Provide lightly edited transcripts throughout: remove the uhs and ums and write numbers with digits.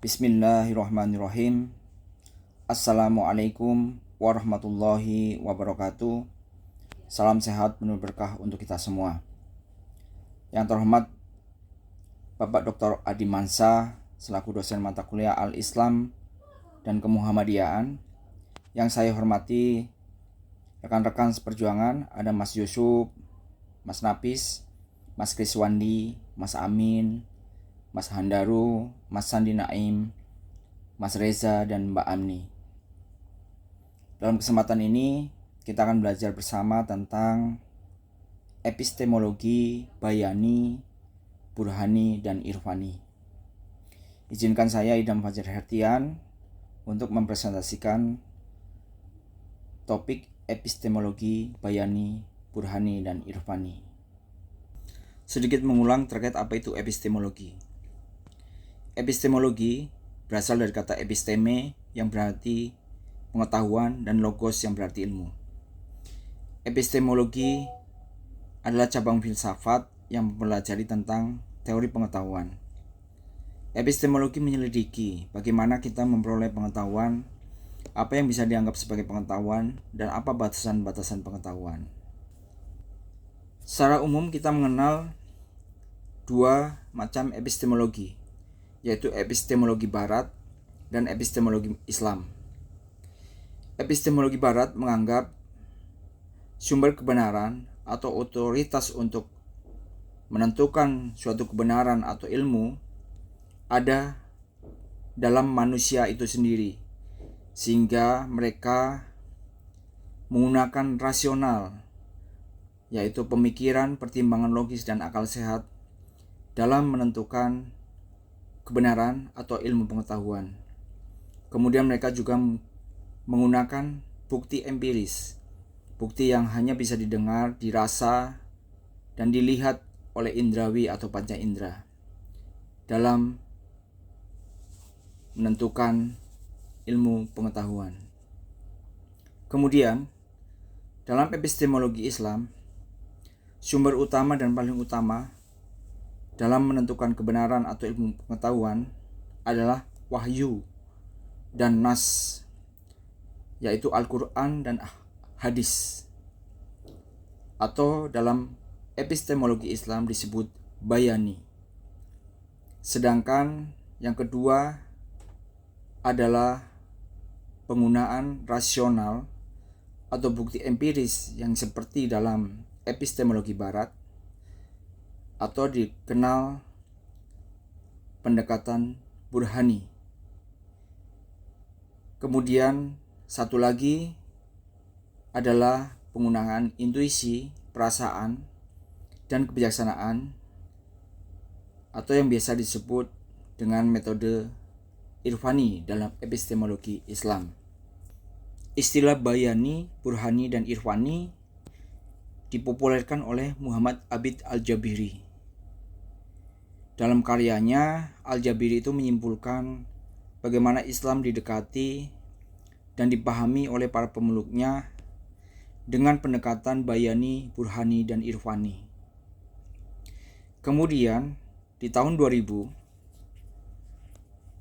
Bismillahirrahmanirrahim. Assalamualaikum warahmatullahi wabarakatuh. Salam sehat penuh berkah untuk kita semua. Yang terhormat Bapak Dr. Adi Mansa selaku dosen mata kuliah Al-Islam dan Kemuhammadiyaan. Yang saya hormati rekan-rekan seperjuangan, ada Mas Yusuf, Mas Napis, Mas Kriswandi, Mas Amin, Mas Handaru, Mas Sandi Naim, Mas Reza, dan Mbak Amni. Dalam kesempatan ini, kita akan belajar bersama tentang epistemologi Bayani, Burhani, dan Irfani. Izinkan saya, Idam Fajar Hertian, untuk mempresentasikan topik epistemologi Bayani, Burhani, dan Irfani. Sedikit mengulang terkait apa itu epistemologi. Epistemologi berasal dari kata episteme yang berarti pengetahuan dan logos yang berarti ilmu. Epistemologi adalah cabang filsafat yang mempelajari tentang teori pengetahuan. Epistemologi menyelidiki bagaimana kita memperoleh pengetahuan, apa yang bisa dianggap sebagai pengetahuan, dan apa batasan-batasan pengetahuan. Secara umum kita mengenal dua macam epistemologi, yaitu epistemologi Barat dan epistemologi Islam. Epistemologi Barat menganggap sumber kebenaran atau otoritas untuk menentukan suatu kebenaran atau ilmu ada dalam manusia itu sendiri, sehingga mereka menggunakan rasional, yaitu pemikiran, pertimbangan logis, dan akal sehat dalam menentukan kebenaran atau ilmu pengetahuan. Kemudian mereka juga menggunakan bukti empiris, bukti yang hanya bisa didengar, dirasa, dan dilihat oleh indrawi atau panca indera dalam menentukan ilmu pengetahuan. Kemudian, dalam epistemologi Islam, sumber utama dan paling utama dalam menentukan kebenaran atau ilmu pengetahuan adalah wahyu dan nas, yaitu Al-Quran dan hadis, atau dalam epistemologi Islam disebut bayani. Sedangkan yang kedua adalah penggunaan rasional atau bukti empiris yang seperti dalam epistemologi Barat, atau dikenal pendekatan burhani. Kemudian satu lagi adalah penggunaan intuisi, perasaan, dan kebijaksanaan, atau yang biasa disebut dengan metode Irfani dalam epistemologi Islam. Istilah Bayani, Burhani, dan Irfani dipopulerkan oleh Muhammad Abid Al-Jabiri. Dalam karyanya, Al-Jabiri itu menyimpulkan bagaimana Islam didekati dan dipahami oleh para pemeluknya dengan pendekatan Bayani, Burhani, dan Irfani. Kemudian, di tahun 2000,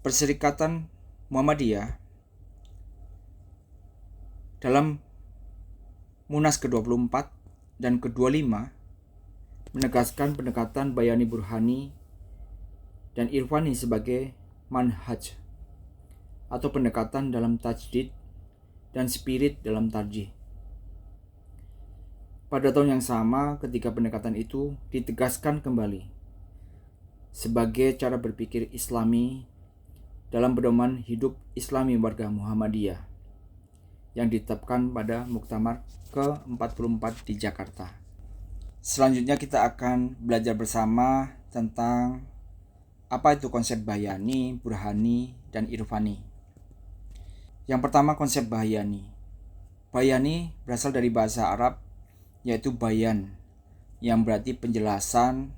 Perserikatan Muhammadiyah dalam Munas ke-24 dan ke-25 menegaskan pendekatan Bayani, Burhani, dan Irfani sebagai manhaj atau pendekatan dalam tajdid dan spirit dalam tarjih. Pada tahun yang sama, ketika pendekatan itu ditegaskan kembali sebagai cara berpikir Islami dalam pedoman hidup Islami warga Muhammadiyah yang ditetapkan pada Muktamar ke-44 di Jakarta. Selanjutnya kita akan belajar bersama tentang apa itu konsep Bayani, Burhani, dan Irfani. Yang pertama, konsep Bayani. Bayani berasal dari bahasa Arab, yaitu bayan, yang berarti penjelasan,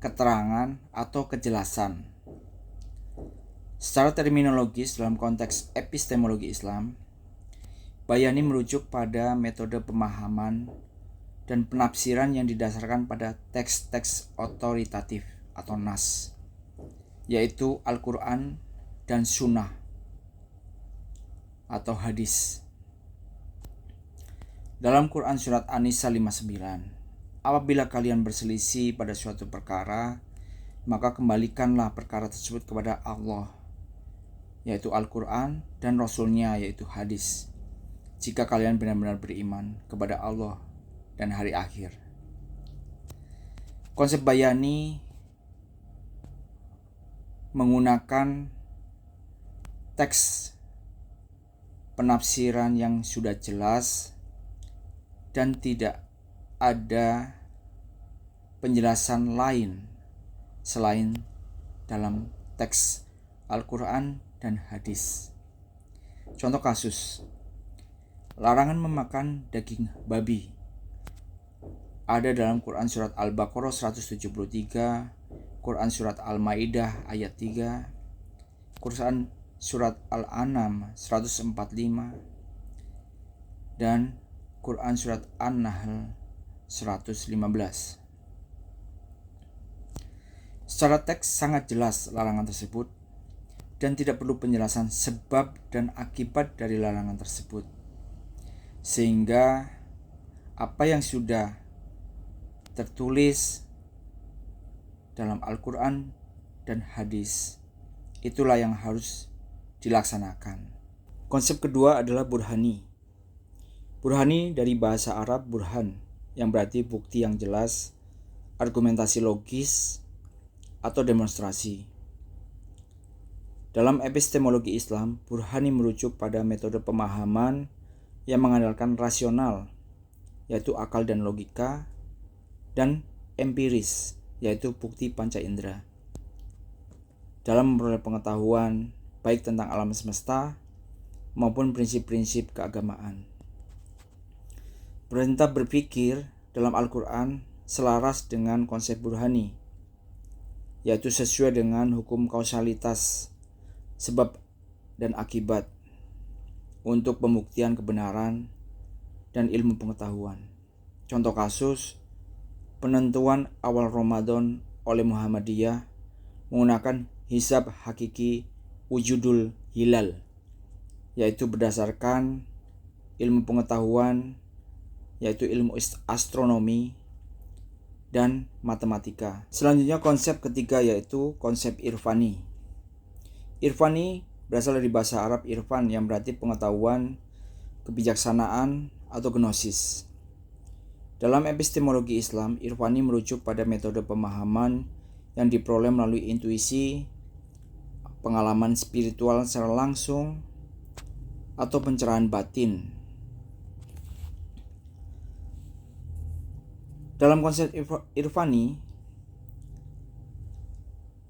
keterangan, atau kejelasan. Secara terminologis dalam konteks epistemologi Islam, Bayani merujuk pada metode pemahaman dan penafsiran yang didasarkan pada teks-teks otoritatif atau nas, yaitu Al-Quran, dan sunnah atau hadis. Dalam Quran surat An-Nisa 59, apabila kalian berselisih pada suatu perkara, maka kembalikanlah perkara tersebut kepada Allah, yaitu Al-Quran, dan Rasul-Nya, yaitu hadis, jika kalian benar-benar beriman kepada Allah dan hari akhir. Konsep bayani menggunakan teks penafsiran yang sudah jelas dan tidak ada penjelasan lain selain dalam teks Al-Quran dan hadis. Contoh kasus, larangan memakan daging babi ada dalam Quran surat Al-Baqarah 173, Quran surat Al-Maidah ayat 3, Quran surat Al-An'am 145, dan Quran surat An-Nahl 115. Secara teks sangat jelas larangan tersebut dan tidak perlu penjelasan sebab dan akibat dari larangan tersebut. Sehingga apa yang sudah tertulis dalam Al-Quran dan hadis itulah yang harus dilaksanakan. Konsep kedua adalah burhani. Burhani dari bahasa Arab burhan, yang berarti bukti yang jelas, argumentasi logis, atau demonstrasi. Dalam epistemologi Islam, burhani merujuk pada metode pemahaman yang mengandalkan rasional, yaitu akal dan logika, dan empiris, yaitu bukti panca indera. Dalam memperoleh pengetahuan baik tentang alam semesta maupun prinsip-prinsip keagamaan. Perintah berpikir dalam Al-Quran selaras dengan konsep burhani, yaitu sesuai dengan hukum kausalitas, sebab dan akibat, untuk pembuktian kebenaran dan ilmu pengetahuan. Contoh kasus, penentuan awal Ramadan oleh Muhammadiyah menggunakan hisab hakiki wujudul hilal, yaitu berdasarkan ilmu pengetahuan, yaitu ilmu astronomi dan matematika. Selanjutnya konsep ketiga yaitu konsep irfani. Irfani berasal dari bahasa Arab irfan yang berarti pengetahuan, kebijaksanaan, atau gnosis. Dalam epistemologi Islam, irfani merujuk pada metode pemahaman yang diperoleh melalui intuisi, pengalaman spiritual secara langsung, atau pencerahan batin. Dalam konsep irfani,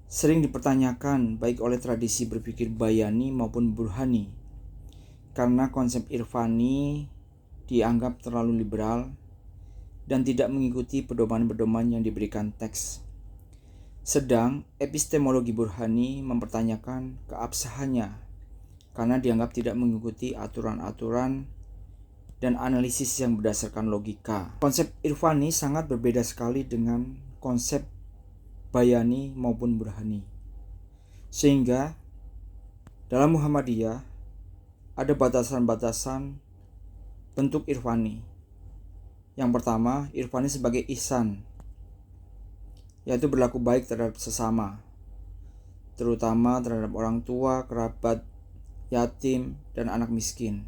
sering dipertanyakan baik oleh tradisi berpikir bayani maupun burhani, karena konsep irfani dianggap terlalu liberal dan tidak mengikuti pedoman-pedoman yang diberikan teks. Sedang epistemologi burhani mempertanyakan keabsahannya karena dianggap tidak mengikuti aturan-aturan dan analisis yang berdasarkan logika. Konsep irfani sangat berbeda sekali dengan konsep bayani maupun burhani. Sehingga dalam Muhammadiyah ada batasan-batasan bentuk irfani. Yang pertama, irfani sebagai ihsan, yaitu berlaku baik terhadap sesama, terutama terhadap orang tua, kerabat, yatim, dan anak miskin.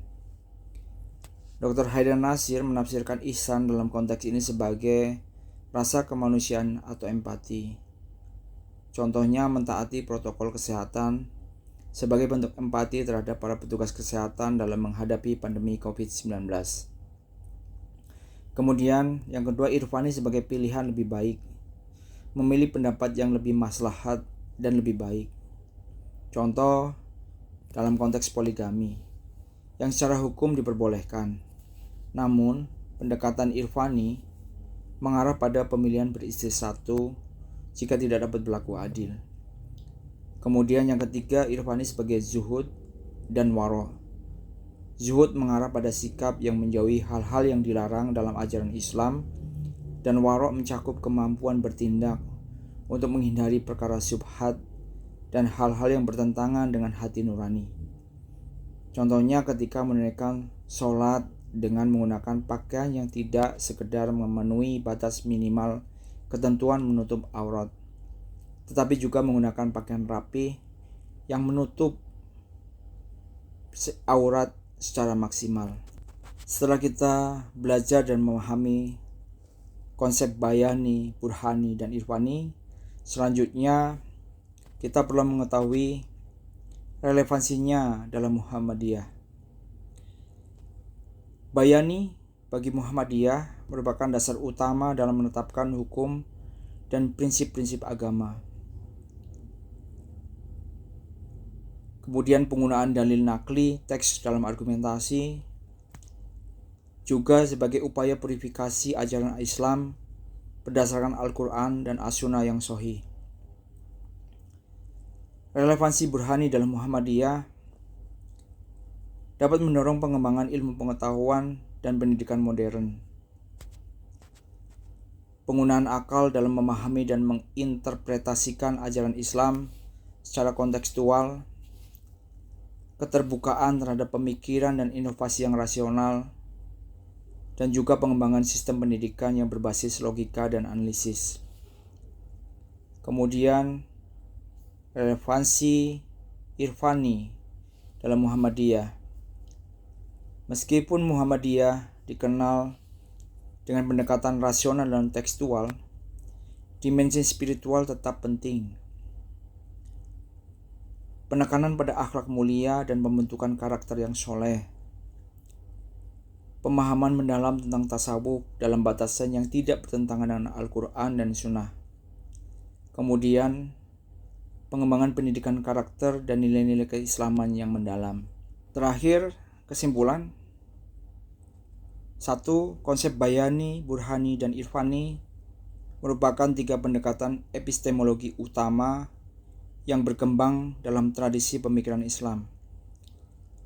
Dr. Haidar Nasir menafsirkan ihsan dalam konteks ini sebagai rasa kemanusiaan atau empati. Contohnya mentaati protokol kesehatan sebagai bentuk empati terhadap para petugas kesehatan dalam menghadapi pandemi COVID-19. Kemudian yang kedua, irfani sebagai pilihan lebih baik, memilih pendapat yang lebih maslahat dan lebih baik. Contoh dalam konteks poligami yang secara hukum diperbolehkan. Namun, pendekatan irfani mengarah pada pemilihan beristri satu jika tidak dapat berlaku adil. Kemudian yang ketiga, irfani sebagai zuhud dan waro. Zuhud mengarah pada sikap yang menjauhi hal-hal yang dilarang dalam ajaran Islam, dan waro mencakup kemampuan bertindak untuk menghindari perkara syubhat dan hal-hal yang bertentangan dengan hati nurani. Contohnya ketika menunaikan sholat dengan menggunakan pakaian yang tidak sekedar memenuhi batas minimal ketentuan menutup aurat, tetapi juga menggunakan pakaian rapi yang menutup aurat secara maksimal. Setelah kita belajar dan memahami konsep bayani, burhani, dan irfani, selanjutnya kita perlu mengetahui relevansinya dalam Muhammadiyah. Bayani bagi Muhammadiyah merupakan dasar utama dalam menetapkan hukum dan prinsip-prinsip agama. Kemudian penggunaan dalil nakli, teks dalam argumentasi, juga sebagai upaya purifikasi ajaran Islam berdasarkan Al-Quran dan As-Sunnah yang sahih. Relevansi burhani dalam Muhammadiyah dapat mendorong pengembangan ilmu pengetahuan dan pendidikan modern. Penggunaan akal dalam memahami dan menginterpretasikan ajaran Islam secara kontekstual, keterbukaan terhadap pemikiran dan inovasi yang rasional, dan juga pengembangan sistem pendidikan yang berbasis logika dan analisis. Kemudian, relevansi irfani dalam Muhammadiyah. Meskipun Muhammadiyah dikenal dengan pendekatan rasional dan tekstual, dimensi spiritual tetap penting. Penekanan pada akhlak mulia dan pembentukan karakter yang soleh. Pemahaman mendalam tentang tasawuf dalam batasan yang tidak bertentangan dengan Al-Quran dan Sunnah. Kemudian, pengembangan pendidikan karakter dan nilai-nilai keislaman yang mendalam. Terakhir, kesimpulan. 1. Konsep bayani, burhani, dan irfani merupakan 3 pendekatan epistemologi utama yang berkembang dalam tradisi pemikiran Islam.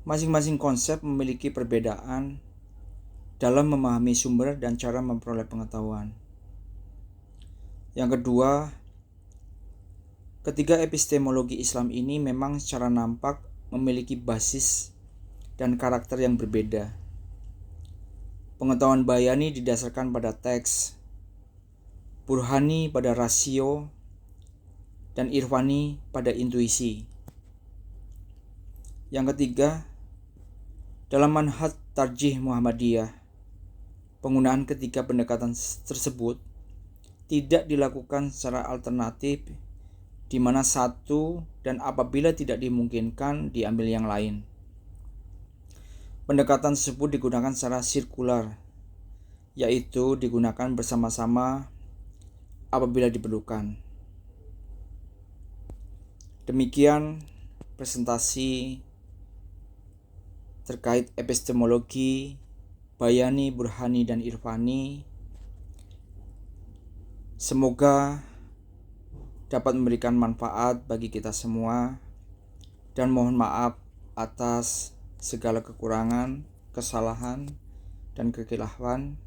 Masing-masing konsep memiliki perbedaan dalam memahami sumber dan cara memperoleh pengetahuan. Yang kedua, ketiga epistemologi Islam ini memang secara nampak memiliki basis dan karakter yang berbeda. Pengetahuan bayani didasarkan pada teks, burhani pada rasio, dan irfani pada intuisi. Yang ketiga, dalam manhaj tarjih Muhammadiyah, penggunaan ketiga pendekatan tersebut tidak dilakukan secara alternatif, di mana satu dan apabila tidak dimungkinkan diambil yang lain. Pendekatan tersebut digunakan secara sirkular, yaitu digunakan bersama-sama apabila diperlukan. Demikian presentasi terkait epistemologi, bayani, burhani, dan irfani. Semoga dapat memberikan manfaat bagi kita semua, dan mohon maaf atas segala kekurangan, kesalahan, dan kekhilafan.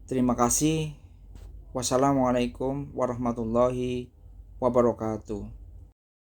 Terima kasih. Wassalamualaikum warahmatullahi wabarakatuh.